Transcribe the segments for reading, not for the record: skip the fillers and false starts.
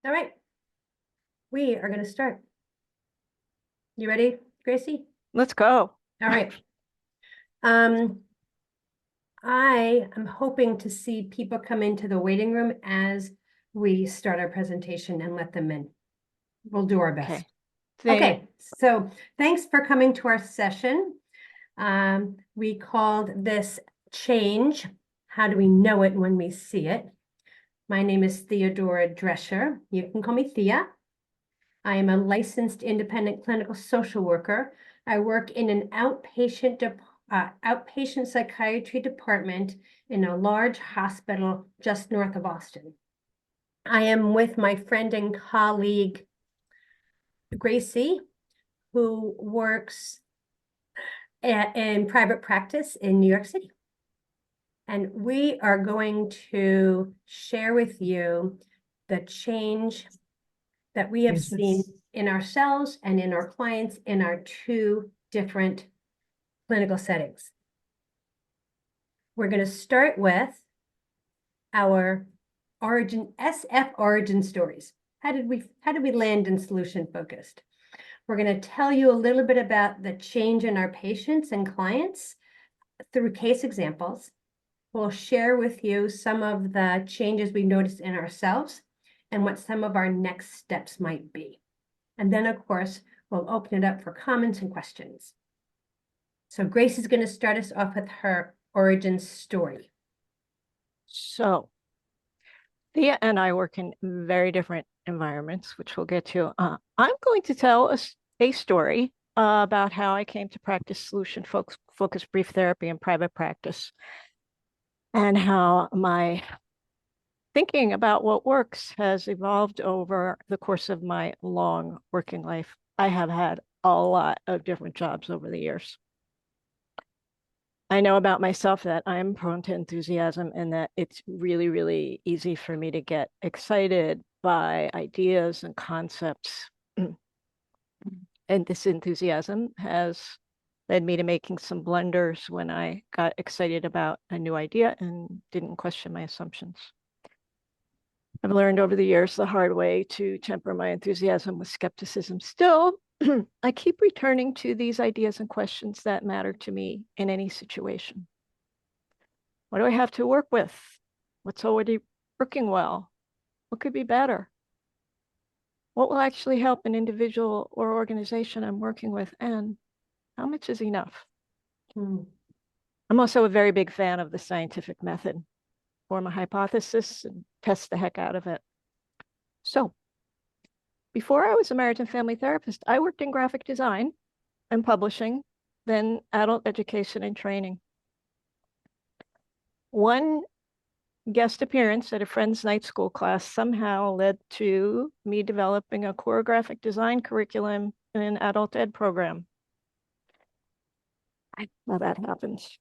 All right, we are going to start. You ready, Gracie? Let's go. All right. I am hoping to see people come into the waiting room as we start our presentation and let them in. We'll do our best. Okay, so thanks for coming to our session. We called this Change. How do we know it when we see it? My name is Theodora Drescher. You can call me Thea. I am a licensed independent clinical social worker. I work in an outpatient psychiatry department in a large hospital just north of Austin. I am with my friend and colleague, Gracie, who works in private practice in New York City. And we are going to share with you the change that we have seen in ourselves and in our clients in our two different clinical settings. We're going to start with our SF origin stories. How did we land in solution focused? We're going to tell you a little bit about the change in our patients and clients through case examples. We'll share with you some of the changes we've noticed in ourselves and what some of our next steps might be. And then, of course, we'll open it up for comments and questions. So Grace is going to start us off with her origin story. So Thea and I work in very different environments, which we'll get to. I'm going to tell a story about how I came to practice solution-focused brief therapy in private practice, and how my thinking about what works has evolved over the course of my long working life. I have had a lot of different jobs over the years. I know about myself that I'm prone to enthusiasm and that it's really, really easy for me to get excited by ideas and concepts. And this enthusiasm has led me to making some blunders when I got excited about a new idea and didn't question my assumptions. I've learned over the years the hard way to temper my enthusiasm with skepticism. Still, I keep returning to these ideas and questions that matter to me in any situation. What do I have to work with? What's already working well? What could be better? What will actually help an individual or organization I'm working with? And how much is enough? I'm also a very big fan of the scientific method. Form a hypothesis and test the heck out of it. So, before I was a marriage and family therapist, I worked in graphic design and publishing, then adult education and training. One guest appearance at a friend's night school class somehow led to me developing a core graphic design curriculum in an adult ed program. How that happens.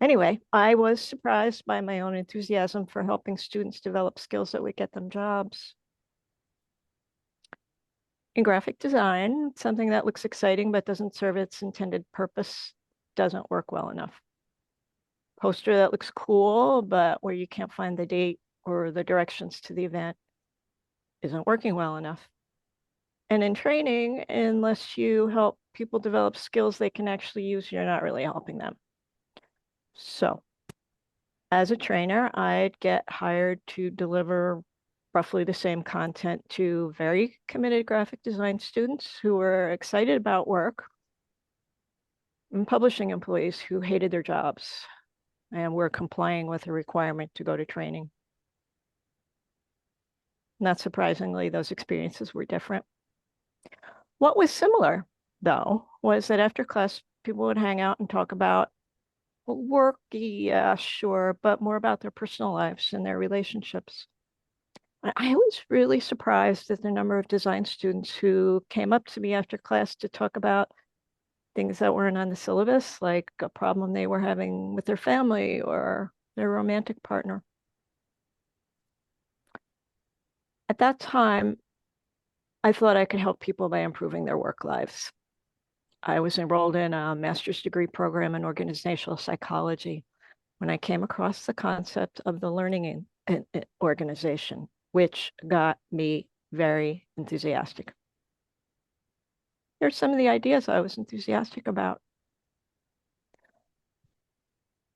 Anyway, I was surprised by my own enthusiasm for helping students develop skills that would get them jobs. In graphic design, something that looks exciting but doesn't serve its intended purpose doesn't work well enough. Poster that looks cool, but where you can't find the date or the directions to the event isn't working well enough. And in training, unless you help people develop skills they can actually use, you're not really helping them. So, as a trainer, I'd get hired to deliver roughly the same content to very committed graphic design students who were excited about work, and publishing employees who hated their jobs and were complying with the requirement to go to training. Not surprisingly, those experiences were different. What was similar, though, was that after class, people would hang out and talk about work, yeah, sure, but more about their personal lives and their relationships. I was really surprised at the number of design students who came up to me after class to talk about things that weren't on the syllabus, like a problem they were having with their family or their romantic partner. At that time, I thought I could help people by improving their work lives. I was enrolled in a master's degree program in organizational psychology when I came across the concept of the learning organization, which got me very enthusiastic. Here's some of the ideas I was enthusiastic about.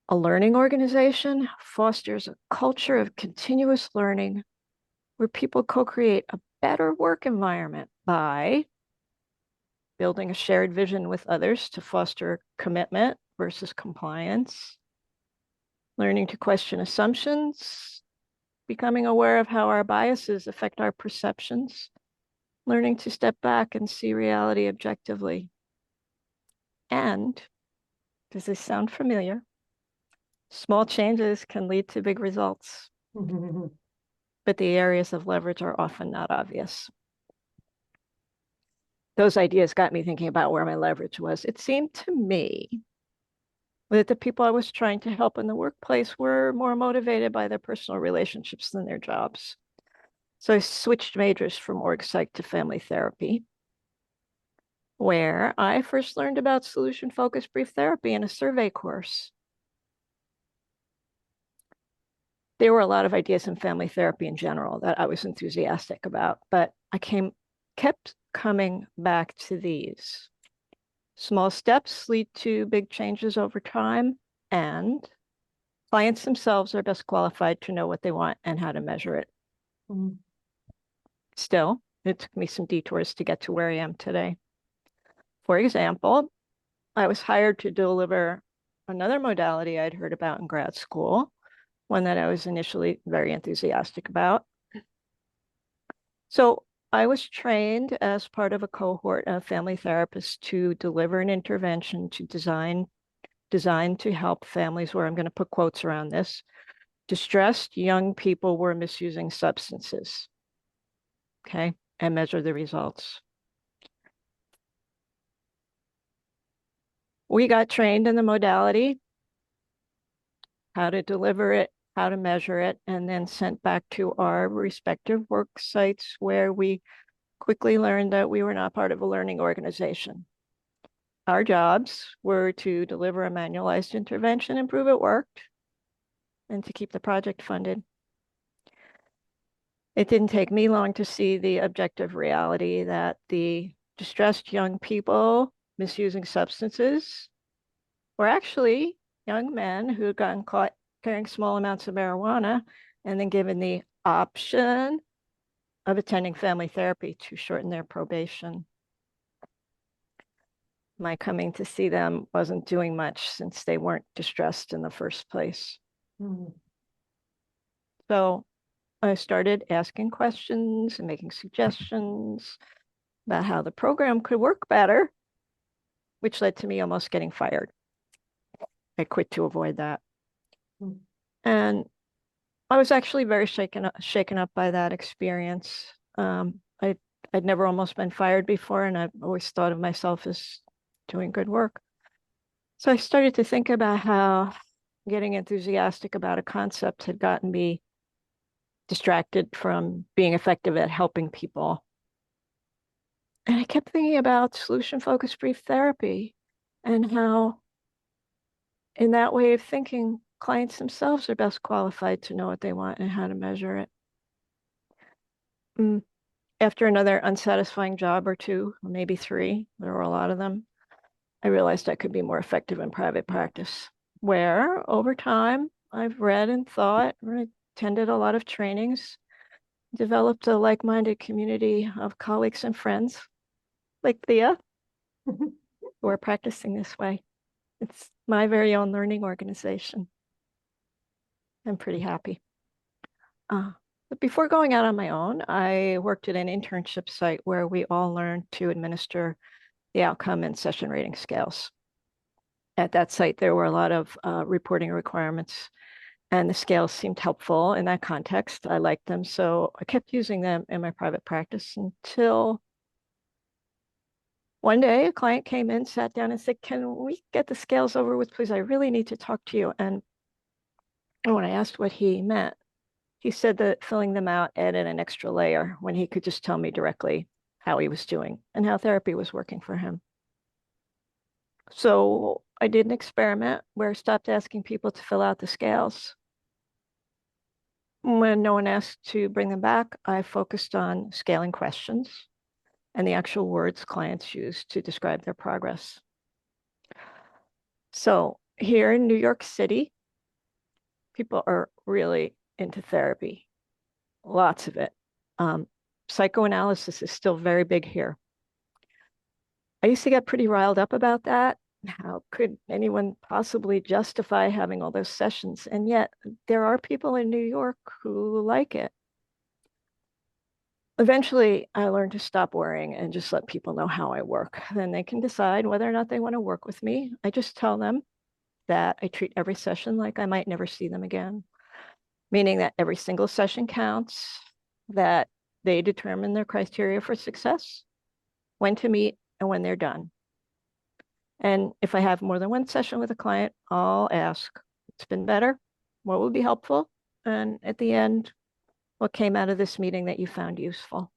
A learning organization fosters a culture of continuous learning where people co-create a better work environment by building a shared vision with others to foster commitment versus compliance, learning to question assumptions, becoming aware of how our biases affect our perceptions, learning to step back and see reality objectively. And, does this sound familiar? Small changes can lead to big results, but the areas of leverage are often not obvious. Those ideas got me thinking about where my leverage was. It seemed to me that the people I was trying to help in the workplace were more motivated by their personal relationships than their jobs. So I switched majors from org psych to family therapy, where I first learned about solution-focused brief therapy in a survey course. There were a lot of ideas in family therapy in general that I was enthusiastic about, but I kept coming back to these. Small steps lead to big changes over time, and clients themselves are best qualified to know what they want and how to measure it. Still, it took me some detours to get to where I am today. For example, I was hired to deliver another modality I'd heard about in grad school, one that I was initially very enthusiastic about. So I was trained as part of a cohort of family therapists to deliver an intervention to designed to help families, where I'm going to put quotes around this, distressed young people were misusing substances, okay, and measure the results. We got trained in the modality, how to deliver it, how to measure it, and then sent back to our respective work sites, where we quickly learned that we were not part of a learning organization. Our jobs were to deliver a manualized intervention and prove it worked, and to keep the project funded. It didn't take me long to see the objective reality that the distressed young people misusing substances were actually young men who had gotten caught carrying small amounts of marijuana and then given the option of attending family therapy to shorten their probation. My coming to see them wasn't doing much, since they weren't distressed in the first place. So I started asking questions and making suggestions about how the program could work better, which led to me almost getting fired. I quit to avoid that. And I was actually very shaken up by that experience. I'd never almost been fired before, and I've always thought of myself as doing good work. So I started to think about how getting enthusiastic about a concept had gotten me distracted from being effective at helping people. And I kept thinking about solution-focused brief therapy, and how, in that way of thinking, clients themselves are best qualified to know what they want and how to measure it. After another unsatisfying job or two, or maybe three, there were a lot of them, I realized I could be more effective in private practice, where over time I've read and thought, attended a lot of trainings, developed a like-minded community of colleagues and friends like Thea who are practicing this way. It's my very own learning organization. I'm pretty happy. But before going out on my own, I worked at an internship site where we all learned to administer the outcome and session rating scales. At that site, there were a lot of reporting requirements, and the scales seemed helpful in that context. I liked them, so I kept using them in my private practice until one day a client came in, sat down and said, "Can we get the scales over with, please? I really need to talk to you." And when I asked what he meant, he said that filling them out added an extra layer when he could just tell me directly how he was doing and how therapy was working for him. So I did an experiment where I stopped asking people to fill out the scales. when no one asked to bring them back, I focused on scaling questions and the actual words clients use to describe their progress. So here in New York City, people are really into therapy, lots of it. Psychoanalysis is still very big here. I used to get pretty riled up about that. How could anyone possibly justify having all those sessions? And yet there are people in New York who like it. Eventually, I learned to stop worrying and just let people know how I work. Then they can decide whether or not they want to work with me. I just tell them that I treat every session like I might never see them again, meaning that every single session counts, that they determine their criteria for success, when to meet, and when they're done. And if I have more than one session with a client, I'll ask, what's been better? What would be helpful? And at the end, what came out of this meeting that you found useful?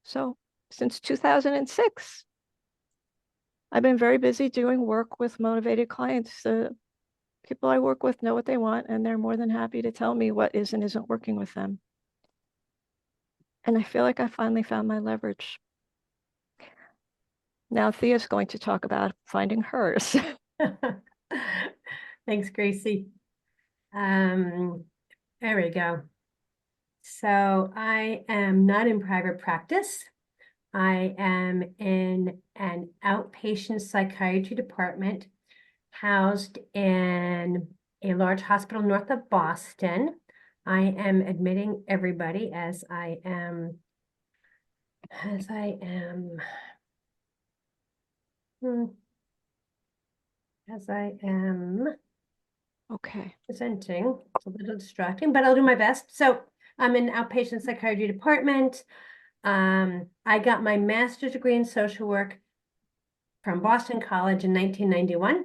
So since 2006, I've been very busy doing work with motivated clients. The people I work with know what they want, and they're more than happy to tell me what is and isn't working with them. And I feel like I finally found my leverage. Now Thea's going to talk about finding hers. Thanks, Gracie. There we go. So I am not in private practice. I am in an outpatient psychiatry department housed in a large hospital north of Boston. I am admitting everybody as I am Okay. presenting. It's a little distracting, but I'll do my best. So I'm in outpatient psychiatry department. I got my master's degree in social work from Boston College in 1991.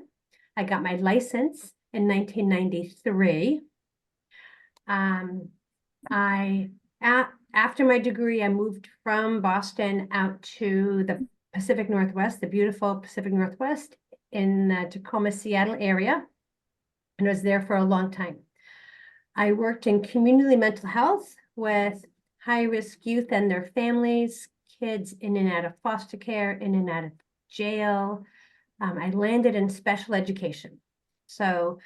I got my license in 1993. After my degree, I moved from Boston out to the Pacific Northwest, the beautiful Pacific Northwest in the Tacoma, Seattle area, and was there for a long time. I worked in community mental health with high-risk youth and their families, kids in and out of foster care, in and out of jail. I landed in special education. So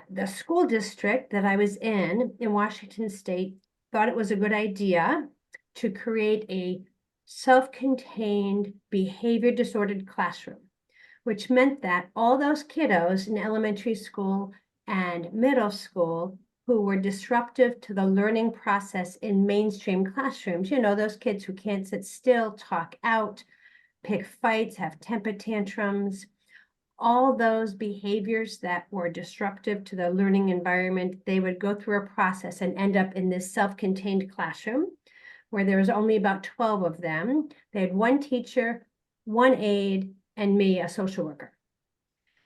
the school district that I was in Washington State thought it was a good idea to create a self-contained behavior disordered classroom, which meant that all those kiddos in elementary school and middle school who were disruptive to the learning process in mainstream classrooms, you know, those kids who can't sit still, talk out, pick fights, have temper tantrums, all those behaviors that were disruptive to the learning environment, they would go through a process and end up in this self-contained classroom where there was only about 12 of them. They had one teacher, one aide, and me, a social worker.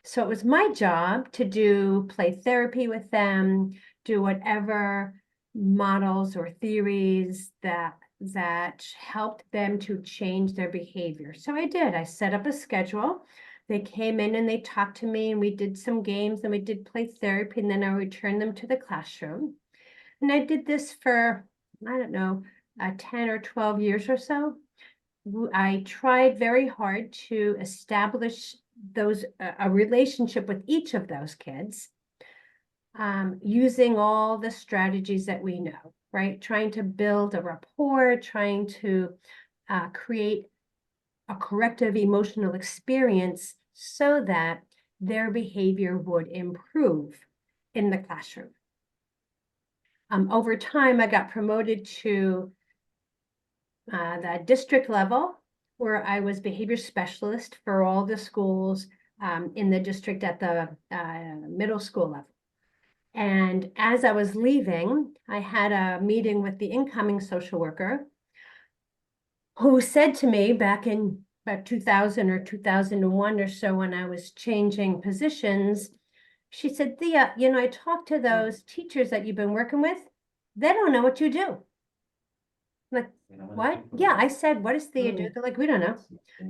So it was my job to do play therapy with them, do whatever models or theories that helped them to change their behavior. So I did. I set up a schedule. They came in and they talked to me and we did some games and we did play therapy and then I returned them to the classroom. And I did this for, I don't know, 10 or 12 years or so. I tried very hard to establish a relationship with each of those kids using all the strategies that we know, right? Trying to build a rapport, trying to create a corrective emotional experience so that their behavior would improve in the classroom. Over time, I got promoted to the district level, where I was behavior specialist for all the schools in the district at the middle school level. And as I was leaving, I had a meeting with the incoming social worker who said to me back in about 2000 or 2001 or so when I was changing positions, she said, Thea, you know, I talked to those teachers that you've been working with. They don't know what you do. I'm like, what? Yeah, I said, what does Thea do? They're like, we don't know.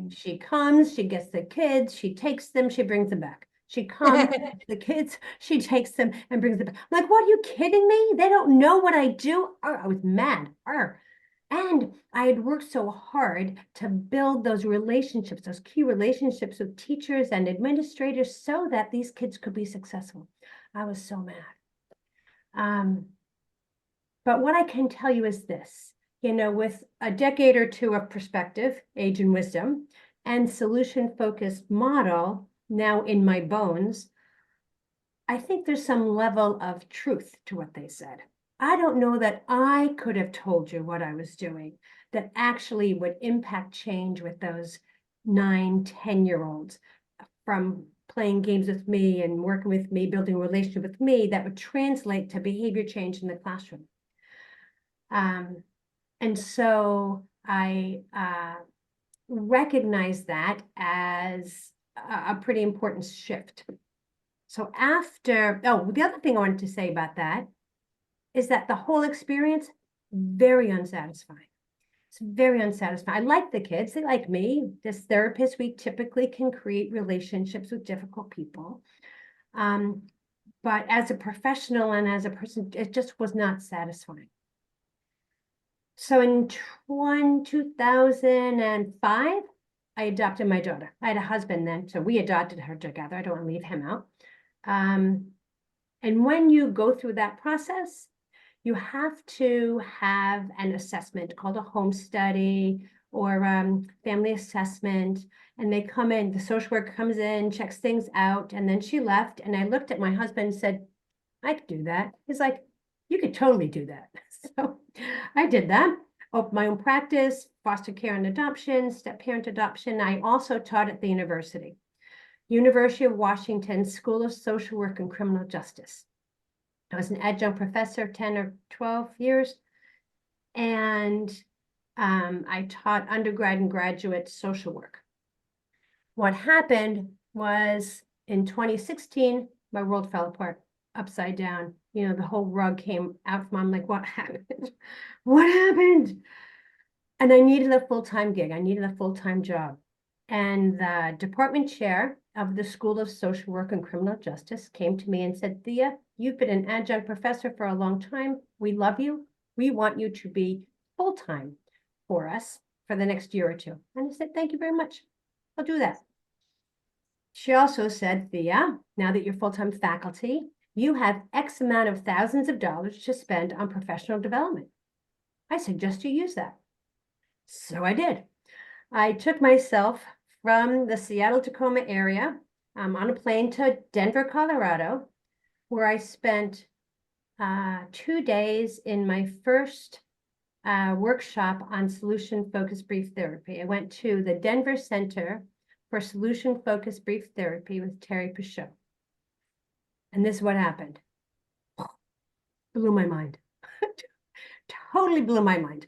She comes, she gets the kids, she takes them, she brings them back. She comes, the kids, she takes them and brings them back. I'm like, what, are you kidding me? They don't know what I do. I was mad. And I had worked so hard to build those relationships, those key relationships with teachers and administrators so that these kids could be successful. I was so mad. But what I can tell you is this, with a decade or two of perspective, age and wisdom, and solution-focused model now in my bones, I think there's some level of truth to what they said. I don't know that I could have told you what I was doing that actually would impact change with those 9, 10-year-olds from playing games with me and working with me, building a relationship with me that would translate to behavior change in the classroom. And so I recognize that as a pretty important shift. So the other thing I wanted to say about that is that the whole experience, very unsatisfying. It's very unsatisfying. I like the kids, they like me. As therapists, we typically can create relationships with difficult people. But as a professional and as a person, it just was not satisfying. So in 2005, I adopted my daughter. I had a husband then, so we adopted her together. I don't want to leave him out. And when you go through that process, you have to have an assessment called a home study or family assessment. And they come in, the social worker comes in, checks things out, and then she left. And I looked at my husband and said, I could do that. He's like, you could totally do that. So I did that. Opened my own practice, foster care and adoption, step-parent adoption. I also taught at the University of Washington School of Social Work and Criminal Justice. I was an adjunct professor 10 or 12 years, and I taught undergrad and graduate social work. What happened was in 2016, my world fell apart, upside down. The whole rug came out from, I'm like, what happened? What happened? And I needed a full-time gig. I needed a full-time job. And the department chair of the School of Social Work and Criminal Justice came to me and said, Thea, you've been an adjunct professor for a long time. We love you. We want you to be full-time for us for the next year or two. And I said, thank you very much. I'll do that. She also said, Thea, now that you're full-time faculty, you have X amount of thousands of dollars to spend on professional development. I suggest you use that. So I did. I took myself from the Seattle-Tacoma area on a plane to Denver, Colorado, where I spent 2 days in my first workshop on solution-focused brief therapy. I went to the Denver Center for Solution-Focused Brief Therapy with Terry Pichot. And this is what happened. Blew my mind. Totally blew my mind.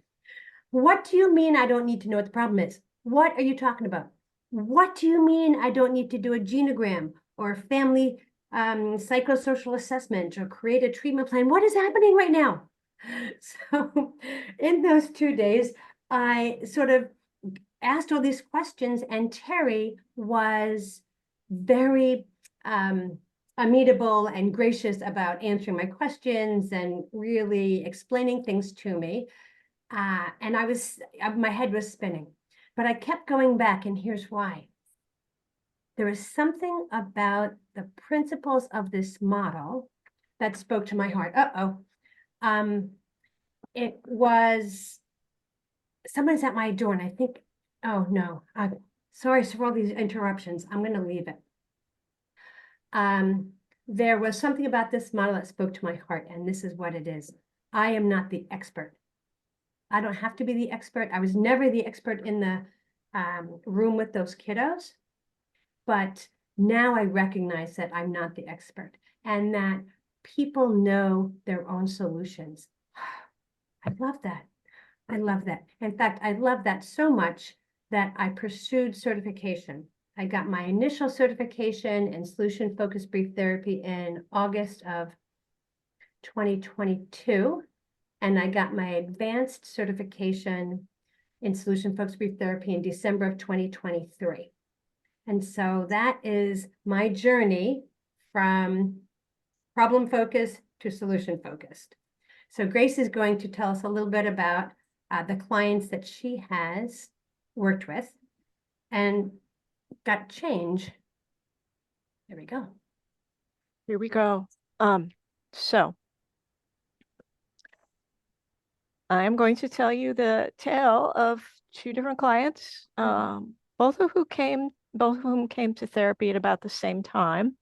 What do you mean I don't need to know what the problem is? What are you talking about? What do you mean I don't need to do a genogram or family psychosocial assessment or create a treatment plan? What is happening right now? So in those 2 days, I sort of asked all these questions, and Terry was very amenable and gracious about answering my questions and really explaining things to me. And my head was spinning, but I kept going back, and here's why. There was something about the principles of this model that spoke to my heart. It was, someone's at my door, and I think, oh no, sorry for all these interruptions. I'm going to leave it. There was something about this model that spoke to my heart, and this is what it is. I am not the expert. I don't have to be the expert. I was never the expert in the room with those kiddos, but now I recognize that I'm not the expert and that people know their own solutions. I love that. I love that. In fact, I love that so much that I pursued certification. I got my initial certification in solution-focused brief therapy in August of 2022. And I got my advanced certification in solution-focused brief therapy in December of 2023. And so that is my journey from problem focused to solution focused. So Grace is going to tell us a little bit about the clients that she has worked with and got change. There we go. Here we go. So I'm going to tell you the tale of two different clients, both of whom came to therapy at about the same time.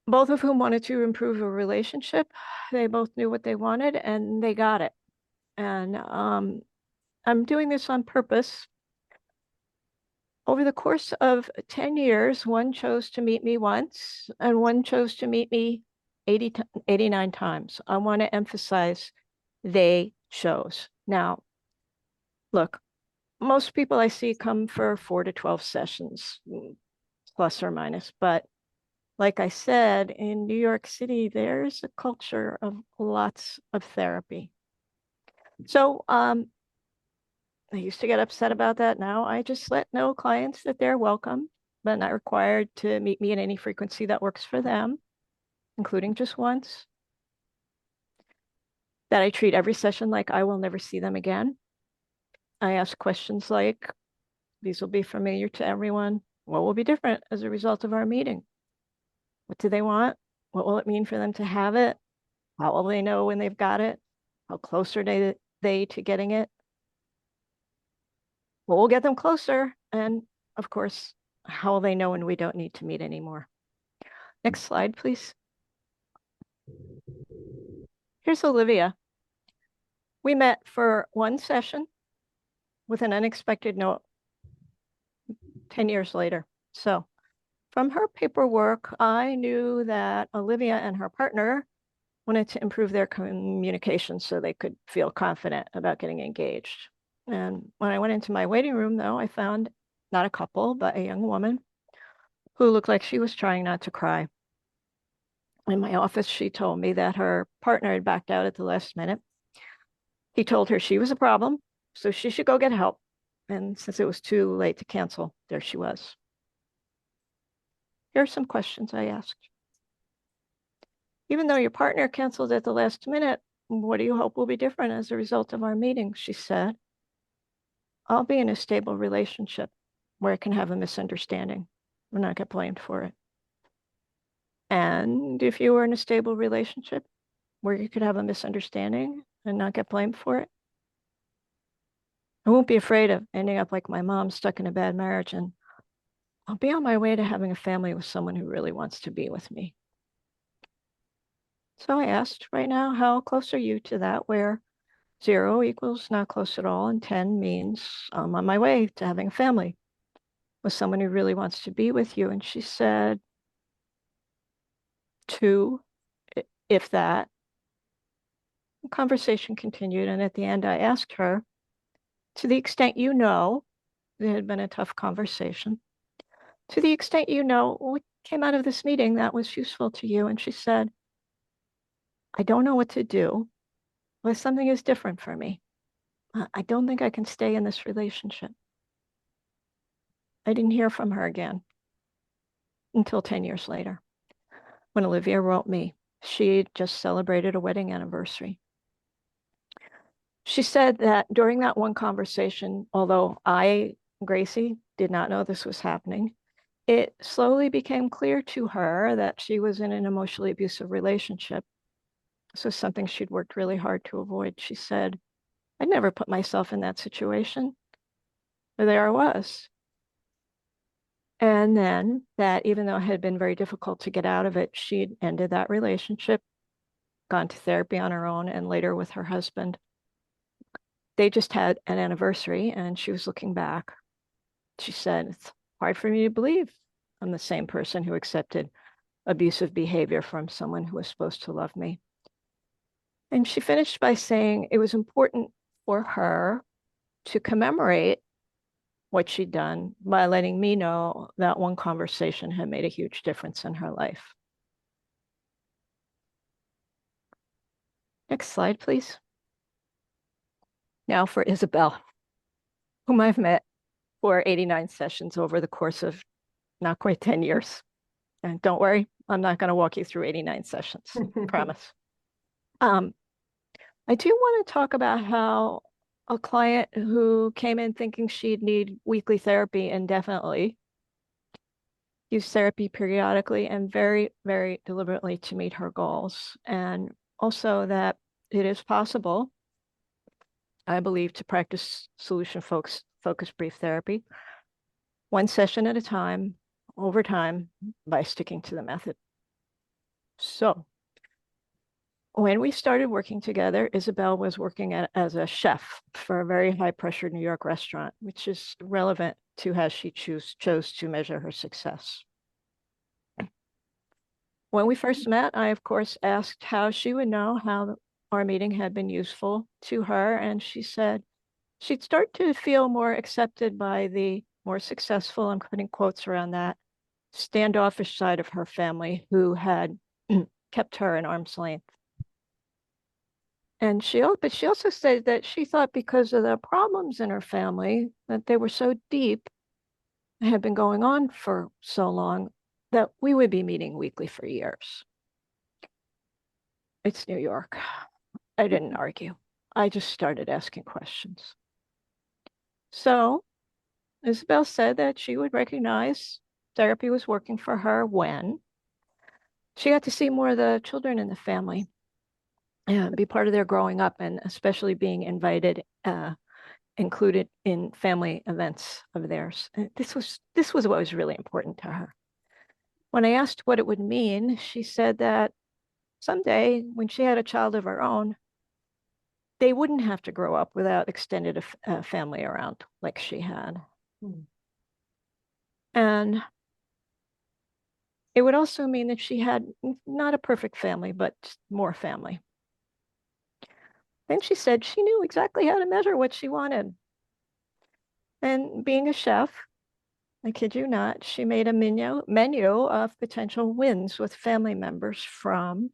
Both of whom wanted to improve a relationship. They both knew what they wanted and they got it. And I'm doing this on purpose. Over the course of 10 years, one chose to meet me once and one chose to meet me 89 times. I want to emphasize they chose. Now, look, most people I see come for 4 to 12 sessions, plus or minus. But like I said, in New York City, there's a culture of lots of therapy. So I used to get upset about that. Now I just let know clients that they're welcome, but not required to meet me at any frequency that works for them, including just once. That I treat every session like I will never see them again. I ask questions like, these will be familiar to everyone. What will be different as a result of our meeting? What do they want? What will it mean for them to have it? How will they know when they've got it? How close are they to getting it? Well, we'll get them closer. And of course, how will they know when we don't need to meet anymore? Next slide, please. Here's Olivia. We met for one session with an unexpected note 10 years later. So from her paperwork, I knew that Olivia and her partner wanted to improve their communication so they could feel confident about getting engaged. And when I went into my waiting room, though, I found not a couple, but a young woman who looked like she was trying not to cry. In my office, she told me that her partner had backed out at the last minute. He told her she was a problem, so she should go get help. And since it was too late to cancel, there she was. Here are some questions I asked. Even though your partner canceled at the last minute, what do you hope will be different as a result of our meeting? She said, I'll be in a stable relationship where I can have a misunderstanding and not get blamed for it. And if you were in a stable relationship where you could have a misunderstanding and not get blamed for it, I won't be afraid of ending up like my mom, stuck in a bad marriage, and I'll be on my way to having a family with someone who really wants to be with me. So I asked, right now, how close are you to that, where 0 equals not close at all, and 10 means I'm on my way to having a family with someone who really wants to be with you? And she said 2, if that. The conversation continued, and at the end I asked her, to the extent you know, it had been a tough conversation, to the extent you know, what came out of this meeting that was useful to you? And she said, I don't know what to do, but something is different for me. I don't think I can stay in this relationship. I didn't hear from her again until 10 years later, when Olivia wrote me. She just celebrated a wedding anniversary. She said that during that one conversation, although I, Gracie, did not know this was happening, it slowly became clear to her that she was in an emotionally abusive relationship. This was something she'd worked really hard to avoid. She said, I'd never put myself in that situation, but there I was. And then that, even though it had been very difficult to get out of it, she'd ended that relationship, gone to therapy on her own, and later with her husband. They just had an anniversary, and she was looking back. She said, it's hard for me to believe I'm the same person who accepted abusive behavior from someone who was supposed to love me. And she finished by saying it was important for her to commemorate what she'd done by letting me know that one conversation had made a huge difference in her life. Next slide, please. Now for Isabel. whom I've met for 89 sessions over the course of not quite 10 years. And don't worry, I'm not going to walk you through 89 sessions, promise. I do want to talk about how a client who came in thinking she'd need weekly therapy indefinitely used therapy periodically and very, very deliberately to meet her goals. And also that it is possible, I believe, to practice solution focused brief therapy, one session at a time, over time, by sticking to the method. So when we started working together, Isabel was working as a chef for a very high pressure New York restaurant, which is relevant to how she chose to measure her success. When we first met, I, of course, asked how she would know how our meeting had been useful to her. And she said she'd start to feel more accepted by the more successful, I'm putting quotes around that, standoffish side of her family who had kept her at arm's length. And but she also said that she thought because of the problems in her family, that they were so deep and had been going on for so long, that we would be meeting weekly for years. It's New York. I didn't argue. I just started asking questions. So Isabel said that she would recognize therapy was working for her when she got to see more of the children in the family and be part of their growing up, and especially being invited, included in family events of theirs. And this was what was really important to her. When I asked what it would mean, she said that someday when she had a child of her own, they wouldn't have to grow up without extended family around like she had. And it would also mean that she had not a perfect family, but more family. Then she said she knew exactly how to measure what she wanted. And being a chef, I kid you not, she made a menu of potential wins with family members, from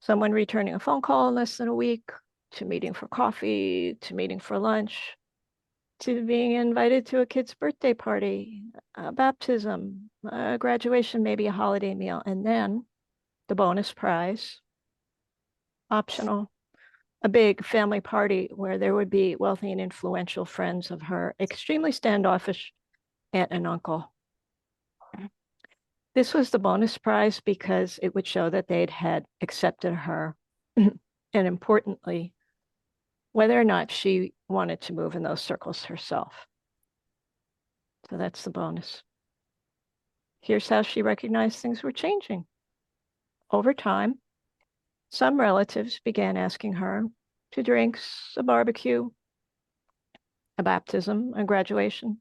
someone returning a phone call in less than a week, to meeting for coffee, to meeting for lunch, to being invited to a kid's birthday party, a baptism, a graduation, maybe a holiday meal, and then the bonus prize, optional, a big family party where there would be wealthy and influential friends of her extremely standoffish aunt and uncle. This was the bonus prize because it would show that they'd had accepted her, and importantly, whether or not she wanted to move in those circles herself. So that's the bonus. Here's how she recognized things were changing. Over time, some relatives began asking her to drinks, a barbecue, a baptism, a graduation,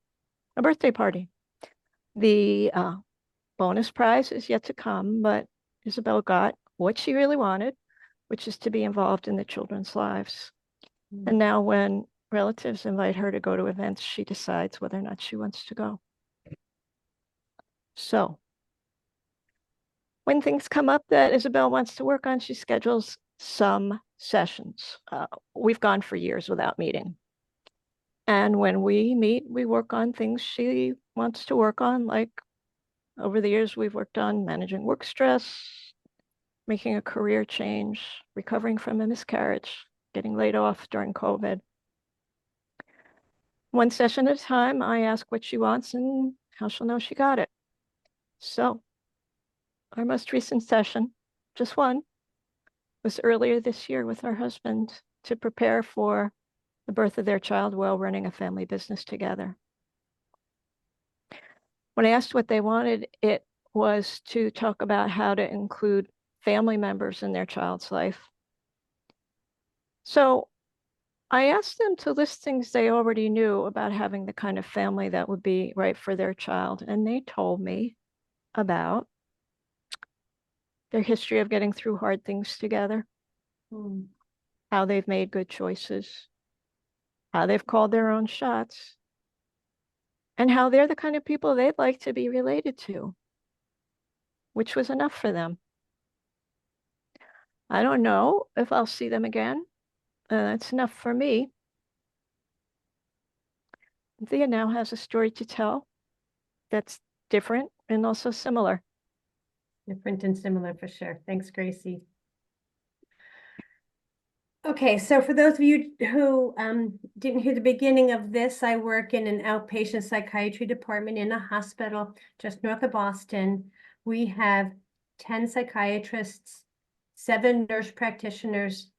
a birthday party. The bonus prize is yet to come, but Isabel got what she really wanted, which is to be involved in the children's lives. And now when relatives invite her to go to events, she decides whether or not she wants to go. So when things come up that Isabel wants to work on, she schedules some sessions. We've gone for years without meeting. And when we meet, we work on things she wants to work on. Like over the years, we've worked on managing work stress, making a career change, recovering from a miscarriage, getting laid off during COVID. One session at a time, I ask what she wants and how she'll know she got it. So our most recent session, just one, was earlier this year with her husband to prepare for the birth of their child while running a family business together. When I asked what they wanted, it was to talk about how to include family members in their child's life. So I asked them to list things they already knew about having the kind of family that would be right for their child. And they told me about their history of getting through hard things together, how they've made good choices, how they've called their own shots, and how they're the kind of people they'd like to be related to, which was enough for them. I don't know if I'll see them again. That's enough for me. Thea now has a story to tell that's different and also similar. Different and similar for sure. Thanks, Gracie. Okay, so for those of you who didn't hear the beginning of this, I work in an outpatient psychiatry department in a hospital just north of Boston. We have 10 psychiatrists, 7 nurse practitioners,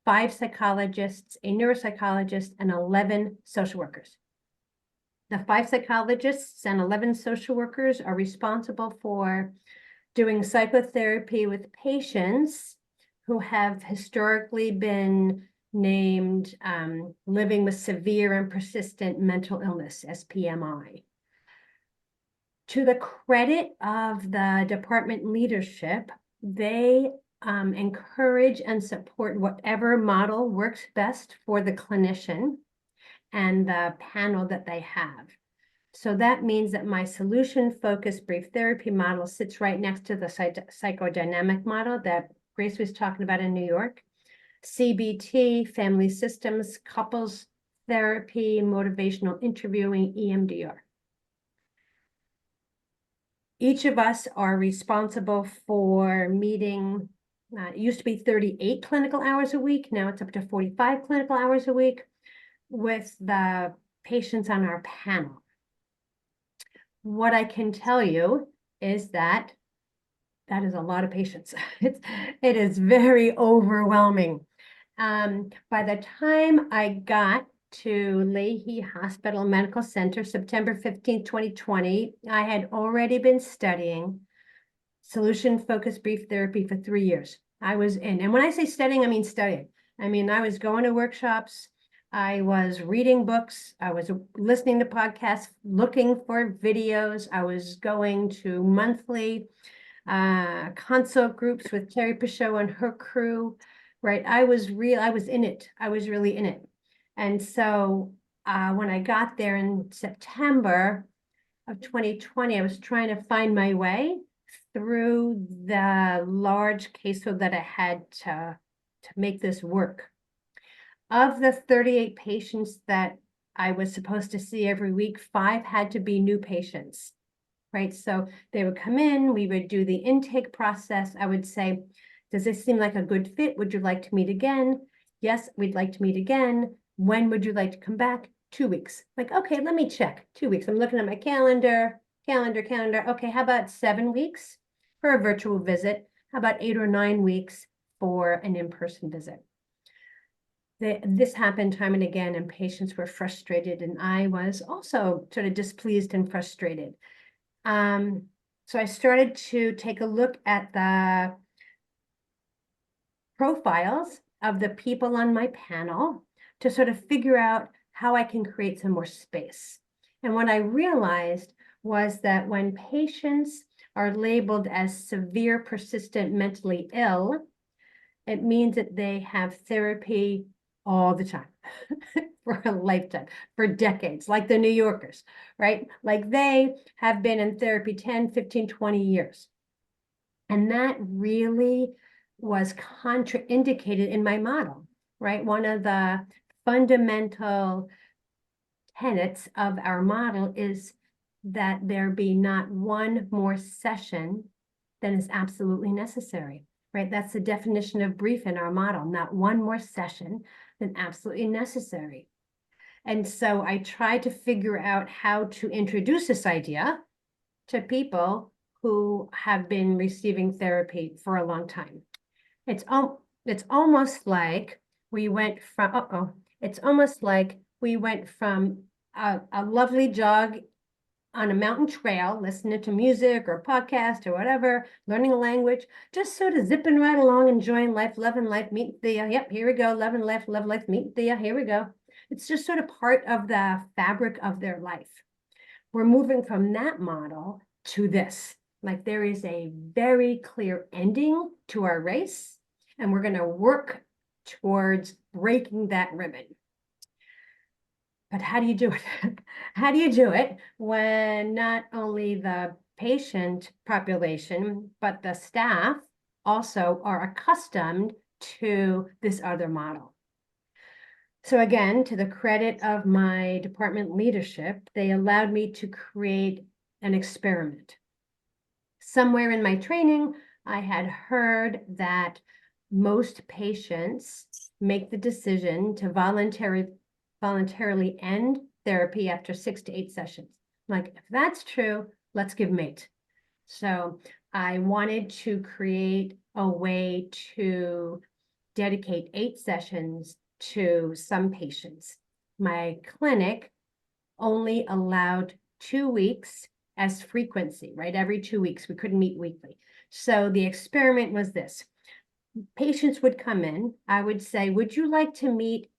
5 psychologists, a neuropsychologist, and 11 social workers. The 5 psychologists and 11 social workers are responsible for doing psychotherapy with patients who have historically been named living with severe and persistent mental illness, SPMI. To the credit of the department leadership, they encourage and support whatever model works best for the clinician and the panel that they have. So that means that my solution-focused brief therapy model sits right next to the psychodynamic model that Grace was talking about in New York. CBT, family systems, couples therapy, motivational interviewing, EMDR. Each of us are responsible for meeting, it used to be 38 clinical hours a week. Now it's up to 45 clinical hours a week with the patients on our panel. What I can tell you is that is a lot of patients. It is very overwhelming. By the time I got to Leahy Hospital Medical Center, September 15th, 2020, I had already been studying solution-focused brief therapy for 3 years. I was in, and when I say studying, I mean studying. I mean, I was going to workshops, I was reading books, I was listening to podcasts, looking for videos, I was going to monthly consult groups with Terry Pichot and her crew, right? I was in it. I was really in it. And so when I got there in September of 2020, I was trying to find my way through the large caseload that I had to make this work. Of the 38 patients that I was supposed to see every week, 5 had to be new patients, right? So they would come in, we would do the intake process. I would say, does this seem like a good fit? Would you like to meet again? Yes, we'd like to meet again. When would you like to come back? 2 weeks. Like, okay, let me check. 2 weeks. I'm looking at my calendar. Okay, how about 7 weeks for a virtual visit? How about 8 or 9 weeks for an in-person visit? This happened time and again, and patients were frustrated, and I was also sort of displeased and frustrated. So I started to take a look at the profiles of the people on my panel to sort of figure out how I can create some more space. And what I realized was that when patients are labeled as severe, persistent, mentally ill, it means that they have therapy all the time for a lifetime, for decades, like the New Yorkers, right? Like they have been in therapy 10, 15, 20 years. And that really was contraindicated in my model, right? One of the fundamental tenets of our model is that there be not one more session than is absolutely necessary, right? That's the definition of brief in our model, not one more session than absolutely necessary. And so I tried to figure out how to introduce this idea to people who have been receiving therapy for a long time. It's almost like we went from, it's almost like we went from a lovely jog on a mountain trail, listening to music or podcast or whatever, learning a language, just sort of zipping right along, enjoying life, loving life, meet Thea. Yep, here we go, loving life, love life, meet Thea. Here we go. It's just sort of part of the fabric of their life. We're moving from that model to this. Like there is a very clear ending to our race, and we're going to work towards breaking that ribbon. But how do you do it? How do you do it when not only the patient population, but the staff also are accustomed to this other model? So again, to the credit of my department leadership, they allowed me to create an experiment. Somewhere in my training, I had heard that most patients make the decision to voluntarily end therapy after 6 to 8 sessions. Like, if that's true, let's give mate. So I wanted to create a way to dedicate 8 sessions to some patients. My clinic only allowed 2 weeks as frequency, right? Every 2 weeks, we couldn't meet weekly. So the experiment was this. Patients would come in, I would say, would you like to meet,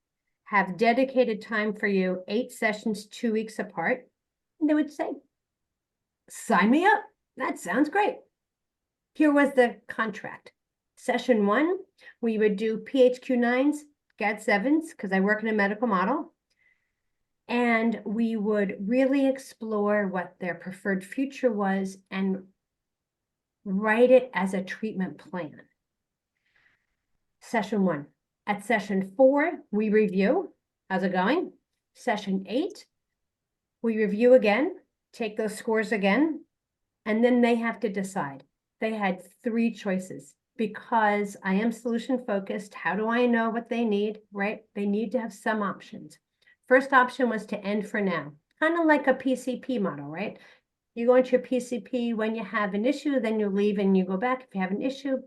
have dedicated time for you, 8 sessions, 2 weeks apart? And they would say, sign me up. That sounds great. Here was the contract. Session 1, we would do PHQ-9s, GAD-7s, because I work in a medical model. And we would really explore what their preferred future was and write it as a treatment plan. Session 1. At session 4, we review. How's it going? Session 8, we review again, take those scores again, and then they have to decide. They had 3 choices. Because I am solution focused, how do I know what they need, right? They need to have some options. First option was to end for now, kind of like a PCP model, right? You go into your PCP when you have an issue, then you leave and you go back if you have an issue.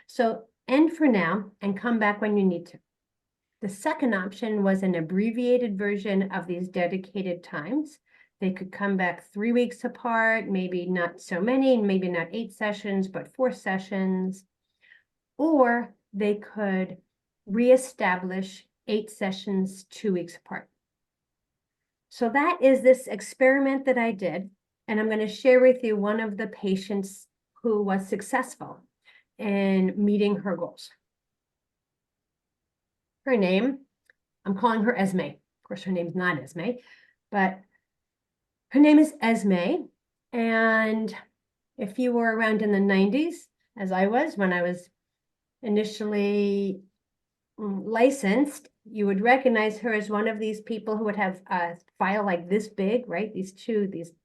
So end for now and come back when you need to. The second option was an abbreviated version of these dedicated times. They could come back 3 weeks apart, maybe not so many, maybe not 8 sessions, but 4 sessions. Or they could reestablish 8 sessions 2 weeks apart. So that is this experiment that I did, and I'm going to share with you one of the patients who was successful in meeting her goals. Her name, I'm calling her Esme. Of course, her name's not Esme, but her name is Esme. And if you were around in the 90s, as I was when I was initially licensed, you would recognize her as one of these people who would have a file like this big, right? These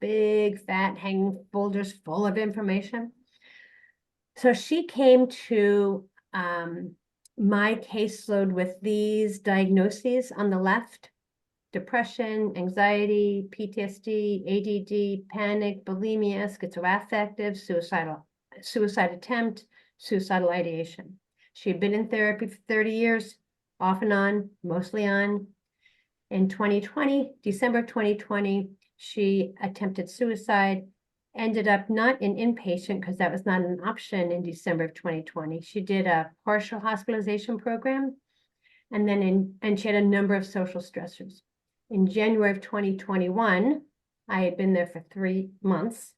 big, fat, hanging folders full of information. So she came to my caseload with these diagnoses on the left: depression, anxiety, PTSD, ADD, panic, bulimia, schizoaffective, suicide attempt, suicidal ideation. She had been in therapy for 30 years, off and on, mostly on. In 2020, December 2020, she attempted suicide, ended up not in inpatient because that was not an option in December of 2020. She did a partial hospitalization program, and then she had a number of social stressors. In January of 2021, I had been there for 3 months,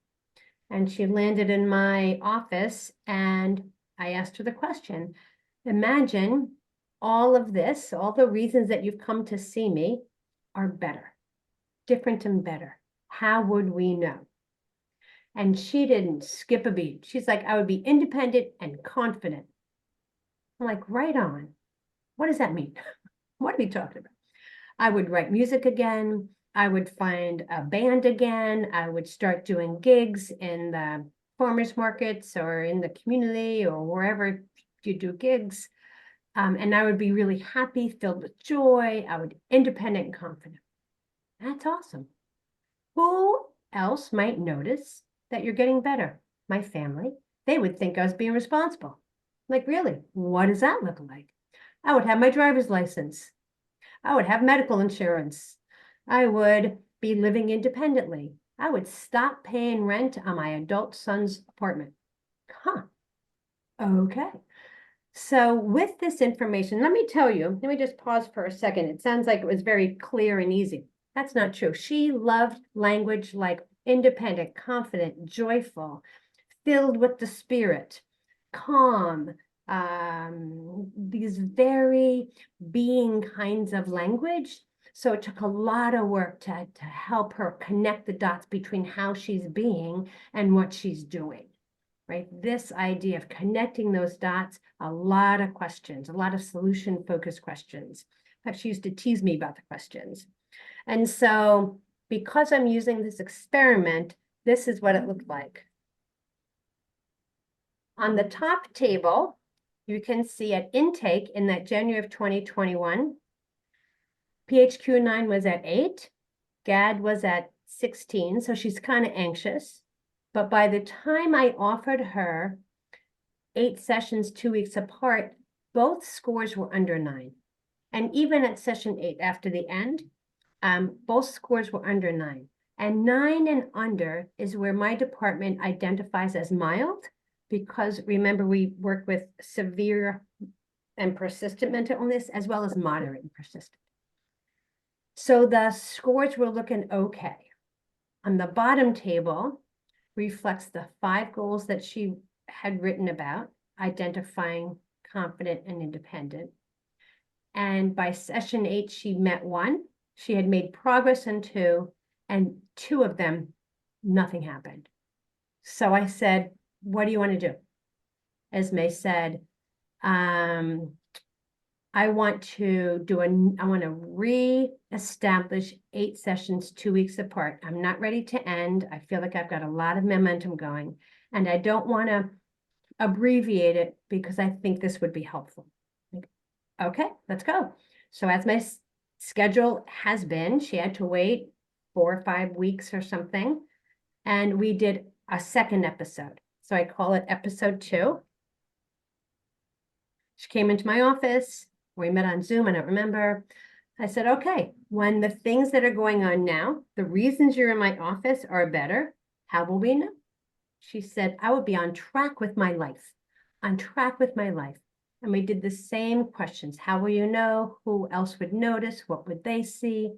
and she landed in my office, and I asked her the question, imagine all of this, all the reasons that you've come to see me are better, different and better. How would we know? And she didn't skip a beat. She's like, I would be independent and confident. I'm like, right on. What does that mean? What are we talking about? I would write music again. I would find a band again. I would start doing gigs in the farmers markets or in the community or wherever you do gigs. And I would be really happy, filled with joy. I would be independent and confident. That's awesome. Who else might notice that you're getting better? My family. They would think I was being responsible. Like, really, what does that look like? I would have my driver's license. I would have medical insurance. I would be living independently. I would stop paying rent on my adult son's apartment. Huh. Okay. So with this information, let me tell you, let me just pause for a second. It sounds like it was very clear and easy. That's not true. She loved language like independent, confident, joyful, filled with the spirit, calm, these very being kinds of language. So it took a lot of work to help her connect the dots between how she's being and what she's doing, right? This idea of connecting those dots, a lot of questions, a lot of solution-focused questions. but she used to tease me about the questions. And so because I'm using this experiment, this is what it looked like. On the top table, you can see at intake in that January of 2021, PHQ-9 was at 8, GAD was at 16, so she's kind of anxious. But by the time I offered her 8 sessions 2 weeks apart, both scores were under 9. And even at session 8, after the end, both scores were under 9. And 9 and under is where my department identifies as mild, because remember, we work with severe and persistent mental illness as well as moderate and persistent. So the scores were looking okay. On the bottom table reflects the 5 goals that she had written about, identifying, confident, and independent. And by session 8, she met 1. She had made progress in 2, and 2 of them, nothing happened. So I said, what do you want to do? Esme said, I want to re-establish 8 sessions 2 weeks apart. I'm not ready to end. I feel like I've got a lot of momentum going, and I don't want to abbreviate it because I think this would be helpful. Okay, let's go. So as my schedule has been, she had to wait 4 or 5 weeks or something, and we did a second episode. So I call it episode 2. She came into my office. We met on Zoom, I don't remember. I said, okay, when the things that are going on now, the reasons you're in my office are better, how will we know? She said, I would be on track with my life, on track with my life. And we did the same questions. How will you know? Who else would notice? What would they see?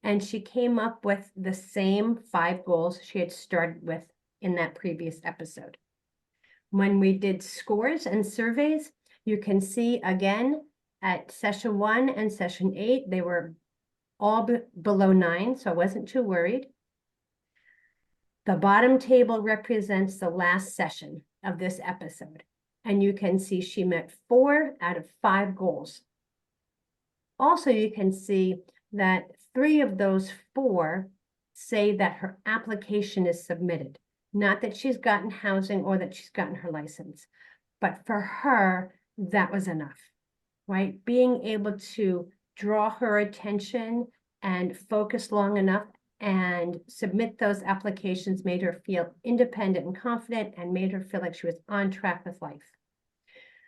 And she came up with the same 5 goals she had started with in that previous episode. When we did scores and surveys, you can see again at session 1 and session 8, they were all below 9, so I wasn't too worried. The bottom table represents the last session of this episode, and you can see she met 4 out of 5 goals. Also, you can see that 3 of those 4 say that her application is submitted, not that she's gotten housing or that she's gotten her license, but for her, that was enough, right? Being able to draw her attention and focus long enough and submit those applications made her feel independent and confident and made her feel like she was on track with life.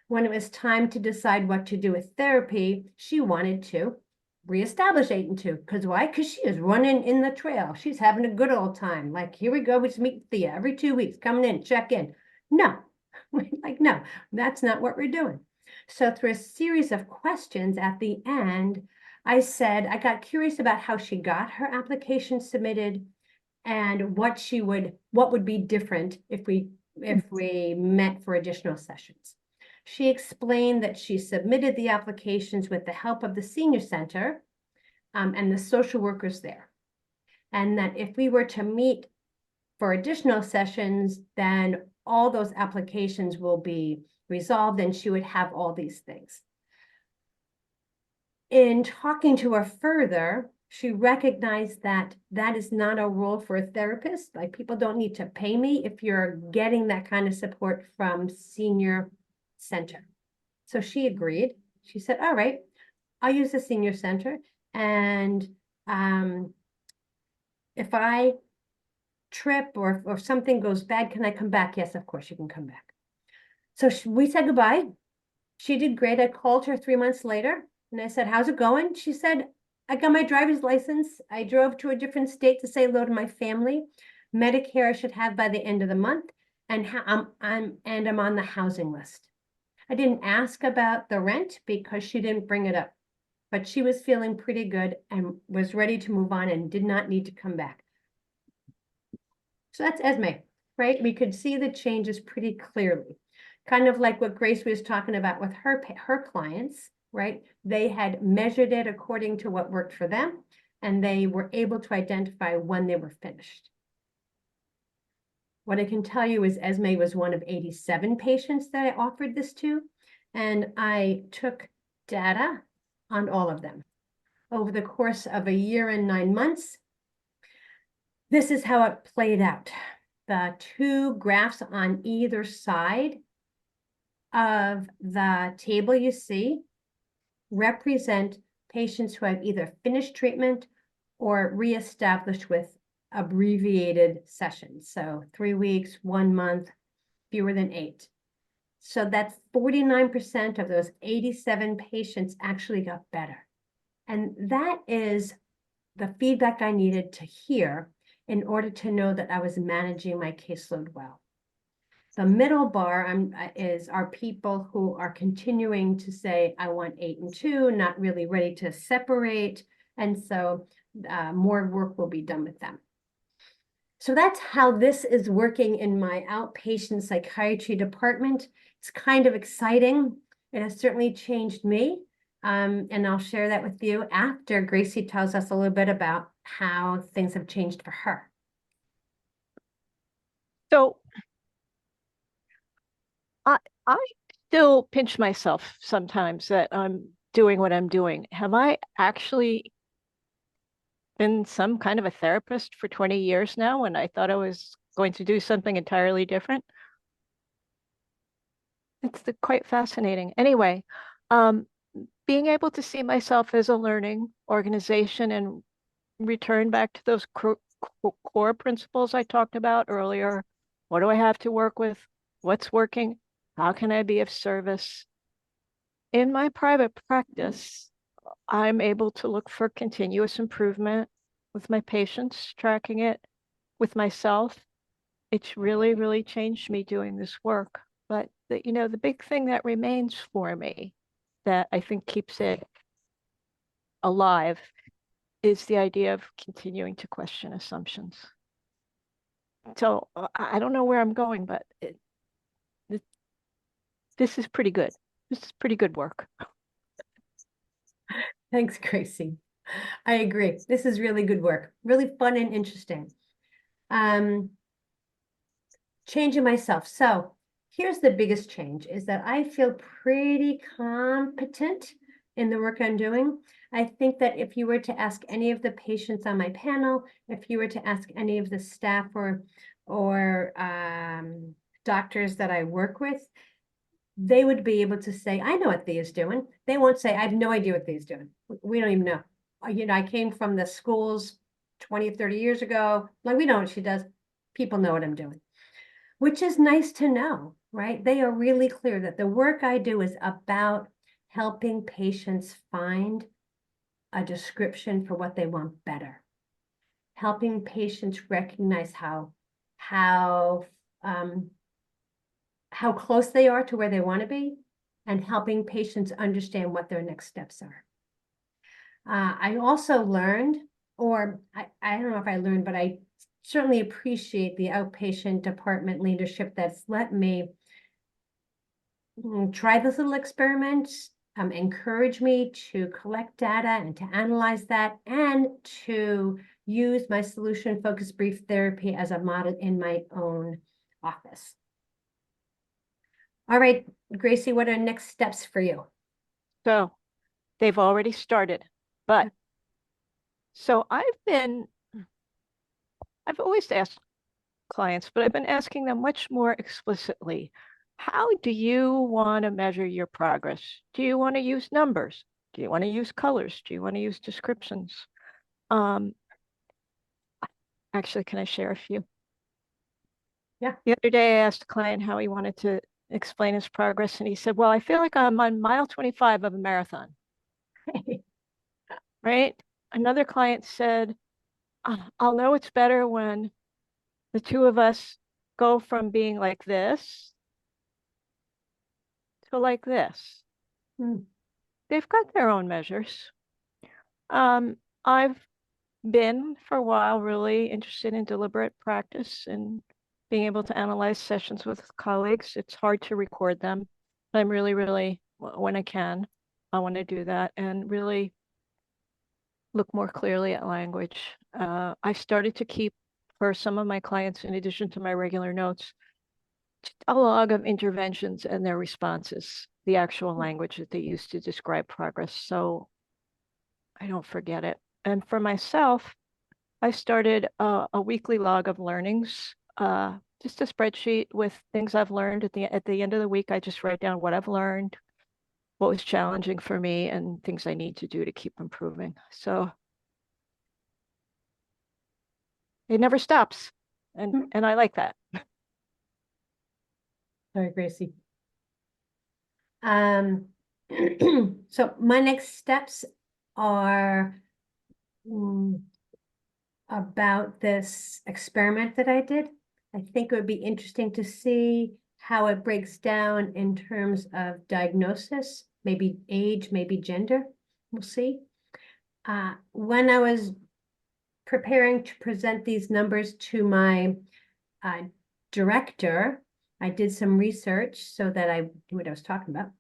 When it was time to decide what to do with therapy, she wanted to reestablish 8 and 2. Because why? Because she is running in the trail. She's having a good old time. Like, here we go, we just meet Thea every 2 weeks, coming in, check in. No, like, no, that's not what we're doing. So through a series of questions at the end, I said, I got curious about how she got her application submitted and what would be different if we met for additional sessions. She explained that she submitted the applications with the help of the senior center and the social workers there. And that if we were to meet for additional sessions, then all those applications will be resolved and she would have all these things. In talking to her further, she recognized that that is not a role for a therapist. Like, people don't need to pay me if you're getting that kind of support from senior center. So she agreed. She said, all right, I'll use the senior center. And if I trip or if something goes bad, can I come back? Yes, of course you can come back. So we said goodbye. She did great. I called her 3 months later and I said, how's it going? She said, I got my driver's license. I drove to a different state to say hello to my family. Medicare I should have by the end of the month. And I'm on the housing list. I didn't ask about the rent because she didn't bring it up, but she was feeling pretty good and was ready to move on and did not need to come back. So that's Esme, right? We could see the changes pretty clearly. Kind of like what Grace was talking about with her clients, right? They had measured it according to what worked for them, and they were able to identify when they were finished. What I can tell you is Esme was one of 87 patients that I offered this to, and I took data on all of them. Over the course of a year and 9 months, this is how it played out. The two graphs on either side of the table you see represent patients who have either finished treatment or reestablished with abbreviated sessions. So 3 weeks, 1 month, fewer than 8. So that's 49% of those 87 patients actually got better. And that is the feedback I needed to hear in order to know that I was managing my caseload well. The middle bar are people who are continuing to say, I want 8 and 2, not really ready to separate. And so more work will be done with them. So that's how this is working in my outpatient psychiatry department. It's kind of exciting. It has certainly changed me. And I'll share that with you after Gracie tells us a little bit about how things have changed for her. So I still pinch myself sometimes that I'm doing what I'm doing. Have I actually been some kind of a therapist for 20 years now when I thought I was going to do something entirely different? It's quite fascinating. Anyway, being able to see myself as a learning organization and return back to those core principles I talked about earlier. What do I have to work with? What's working? How can I be of service? In my private practice, I'm able to look for continuous improvement with my patients, tracking it with myself. It's really, really changed me doing this work. But the big thing that remains for me that I think keeps it alive is the idea of continuing to question assumptions. So I don't know where I'm going, but this is pretty good. This is pretty good work. Thanks, Gracie. I agree. This is really good work. Really fun and interesting. Changing myself. So here's the biggest change is that I feel pretty competent in the work I'm doing. I think that if you were to ask any of the patients on my panel, if you were to ask any of the staff or doctors that I work with, they would be able to say, I know what Thea's doing. They won't say, I have no idea what Thea's doing. We don't even know. I came from the schools 20 or 30 years ago. Like, we know what she does. People know what I'm doing, which is nice to know, right? They are really clear that the work I do is about helping patients find a description for what they want better, helping patients recognize how close they are to where they want to be, and helping patients understand what their next steps are. I also learned, or I don't know if I learned, but I certainly appreciate the outpatient department leadership that's let me try this little experiment, encourage me to collect data and to analyze that, and to use my solution-focused brief therapy as a model in my own office. All right, Gracie, what are next steps for you? So they've already started, but so I've always asked clients, but I've been asking them much more explicitly. How do you want to measure your progress? Do you want to use numbers? Do you want to use colors? Do you want to use descriptions? Actually, can I share a few? Yeah. The other day I asked a client how he wanted to explain his progress, and he said, well, I feel like I'm on mile 25 of a marathon. Right? Another client said, I'll know it's better when the two of us go from being like this to like this. They've got their own measures. I've been for a while really interested in deliberate practice and being able to analyze sessions with colleagues. It's hard to record them, but I'm really, when I can, I want to do that and really look more clearly at language. I started to keep, for some of my clients, in addition to my regular notes, a log of interventions and their responses, the actual language that they use to describe progress. So I don't forget it. And for myself, I started a weekly log of learnings, just a spreadsheet with things I've learned. At the end of the week, I just write down what I've learned, what was challenging for me, and things I need to do to keep improving. So it never stops, and I like that. Sorry, Gracie. So my next steps are about this experiment that I did. I think it would be interesting to see how it breaks down in terms of diagnosis, maybe age, maybe gender. We'll see. When I was preparing to present these numbers to my director, I did some research so that I knew what I was talking about,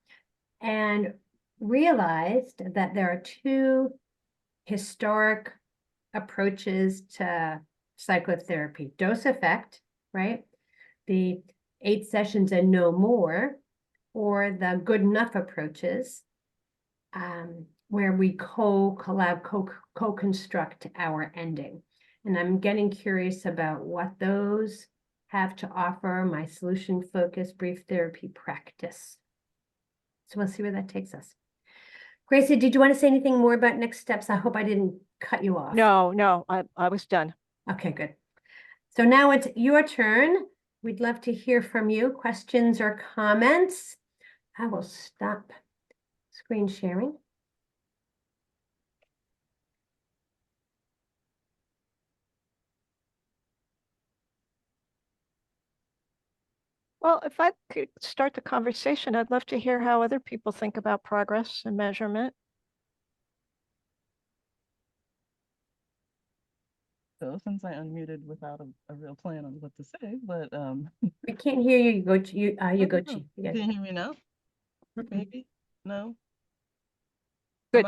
and realized that there are two historic approaches to psychotherapy: dose effect, right? The 8 sessions and no more, or the good enough approaches, where we co-construct our ending. And I'm getting curious about what those have to offer my solution-focused brief therapy practice. So we'll see where that takes us. Gracie, did you want to say anything more about next steps? I hope I didn't cut you off. No, I was done. Okay, good. So now it's your turn. We'd love to hear from you. Questions or comments? I will stop screen sharing. Well, if I could start the conversation, I'd love to hear how other people think about progress and measurement. So since I unmuted without a real plan on what to say, but We can't hear you. You go to you. You go no. to. Can you hear me now? Maybe no. Good.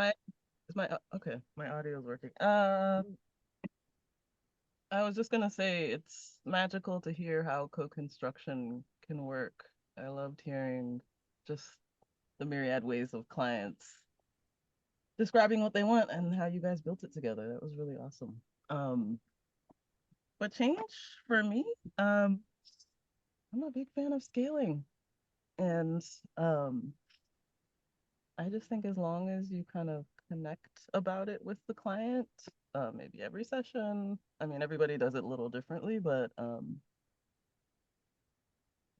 Is my okay? My audio is working. I was just gonna say it's magical to hear how co-construction can work. I loved hearing just the myriad ways of clients describing what they want and how you guys built it together. That was really awesome. But change for me, I'm a big fan of scaling. And I just think as long as you kind of connect about it with the client, maybe every session, I mean, everybody does it a little differently, but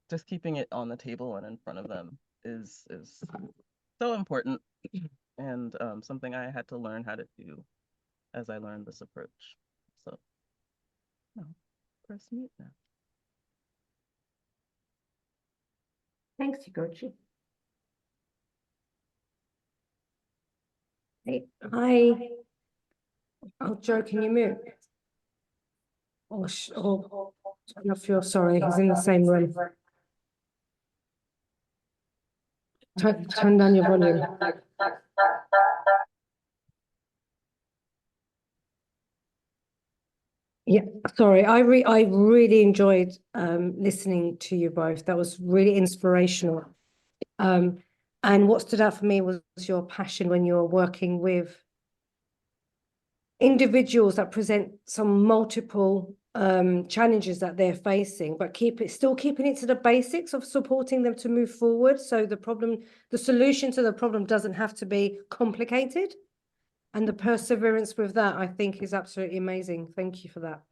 just keeping it on the table and in front of them is so important and something I had to learn how to do as I learned this approach. So, no, press mute now. Thanks, Yugochi. Hey, oh, Joe, can you mute? Oh, I feel sorry, he's in the same room. Turn down your volume. Yeah, sorry, I really enjoyed listening to you both. That was really inspirational. And what stood out for me was your passion when you were working with individuals that present some multiple challenges that they're facing, but still keeping it to the basics of supporting them to move forward. So the solution to the problem doesn't have to be complicated. And the perseverance with that, I think, is absolutely amazing. Thank you for that.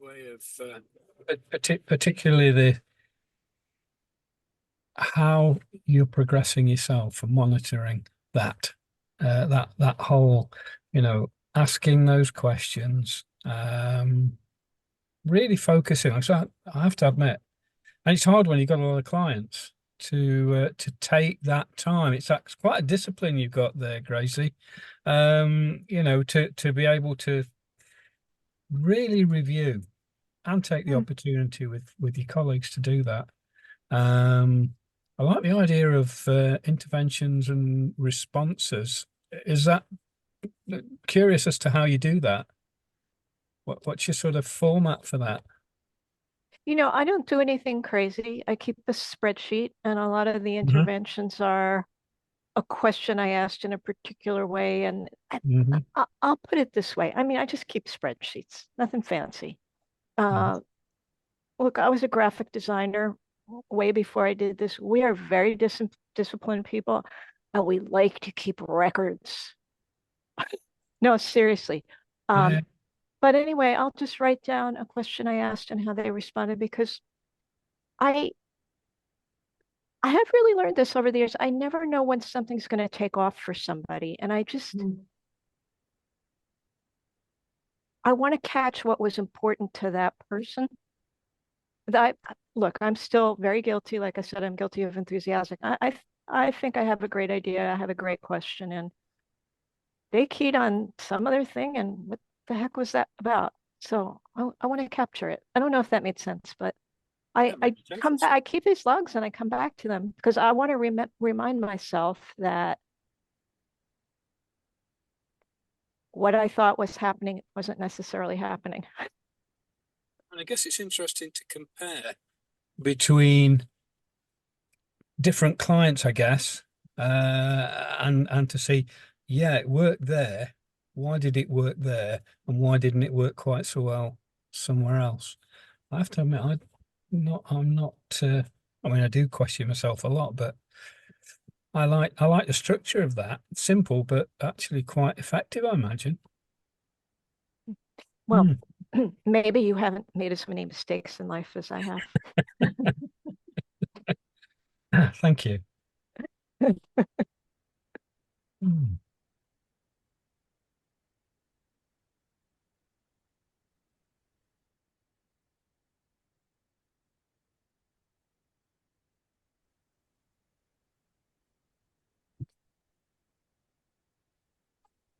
Way of particularly how you're progressing yourself and monitoring that that whole, asking those questions, really focusing. So I have to admit, and it's hard when you've got a lot of clients to take that time. It's quite a discipline you've got there, Gracie. To be able to really review and take the opportunity with your colleagues to do that. I like the idea of interventions and responses. Is that curious as to how you do that? What's your sort of format for that? You know, I don't do anything crazy. I keep a spreadsheet, and a lot of the interventions are a question I asked in a particular way. And Mm-hmm. I'll put it this way. I mean, I just keep spreadsheets, nothing fancy. Look, I was a graphic designer way before I did this. We are very disciplined people, and we like to keep records. No, seriously. Yeah. But anyway, I'll just write down a question I asked and how they responded, because I I have really learned this over the years. I never know when something's going to take off for somebody, and I want to catch what was important to that person. Look, I'm still very guilty. Like I said, I'm guilty of enthusiastic. I think I have a great idea. I have a great question, and they keyed on some other thing, and what the heck was that about? So I want to capture it. I don't know if that made sense, but I come back. I keep these logs and I come back to them because I want to remind myself that what I thought was happening wasn't necessarily happening. And I guess it's interesting to compare between different clients, I guess, and to see, yeah, it worked there. Why did it work there, and why didn't it work quite so well somewhere else? I have to admit, I'm not. I mean, I do question myself a lot, but I like the structure of that. Simple, but actually quite effective, I imagine. Well, maybe you haven't made as many mistakes in life as I have. Thank you.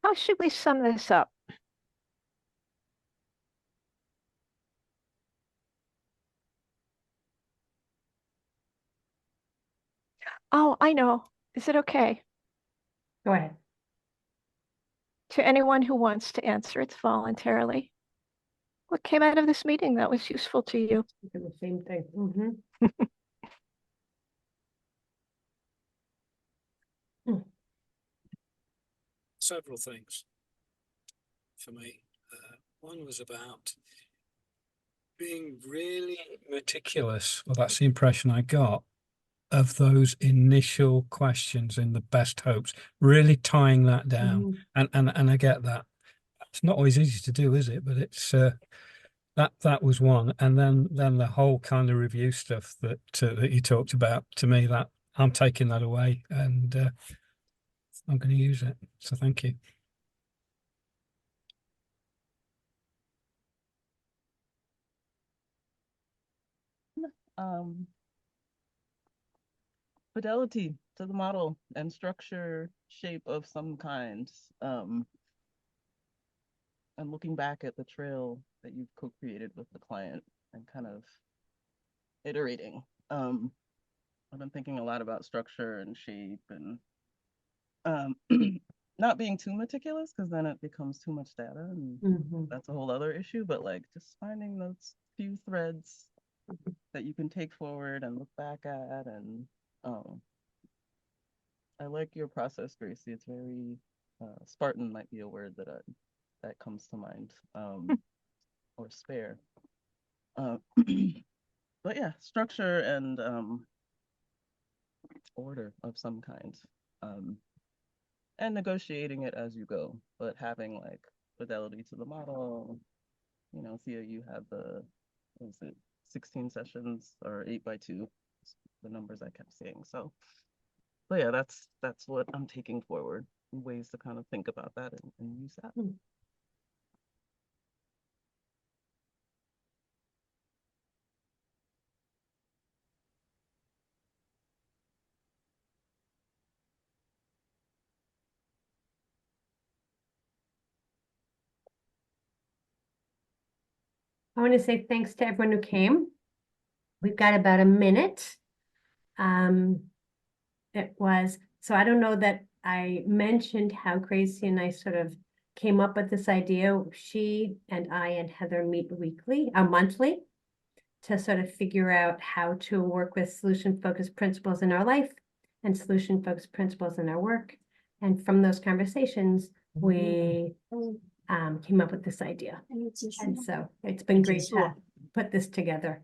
How should we sum this up? Oh, I know. Is it okay? Go ahead. To anyone who wants to answer, it's voluntarily. What came out of this meeting that was useful to you? The same thing. Several things for me. One was about being really meticulous. Well, that's the impression I got of those initial questions in the best hopes, really tying that down. And I get that. It's not always easy to do, is it? But it's that was one. And then the whole kind of review stuff that you talked about, to me, that I'm taking that away, and I'm going to use it. So thank you. Fidelity to the model and structure, shape of some kind. And looking back at the trail that you've co-created with the client and kind of iterating. I've been thinking a lot about structure and shape and not being too meticulous, because then it becomes too much data, and that's a whole other issue, but like just finding those few threads that you can take forward and look back at. And I like your process, Gracie. It's very Spartan might be a word that comes to mind, or spare. But yeah, structure and order of some kind, and negotiating it as you go, but having like fidelity to the model. You know, Thea, you have what was it, 16 sessions or 8x2, the numbers I kept seeing. So, but yeah, that's what I'm taking forward, ways to kind of think about that and use that. I want to say thanks to everyone who came. We've got about a minute. So I don't know that I mentioned how Gracie and I sort of came up with this idea. She and I and Heather meet monthly, to sort of figure out how to work with solution-focused principles in our life and solution-focused principles in our work. And from those conversations, we came up with this idea. And so it's been great to put this together.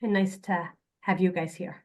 And nice to have you guys here.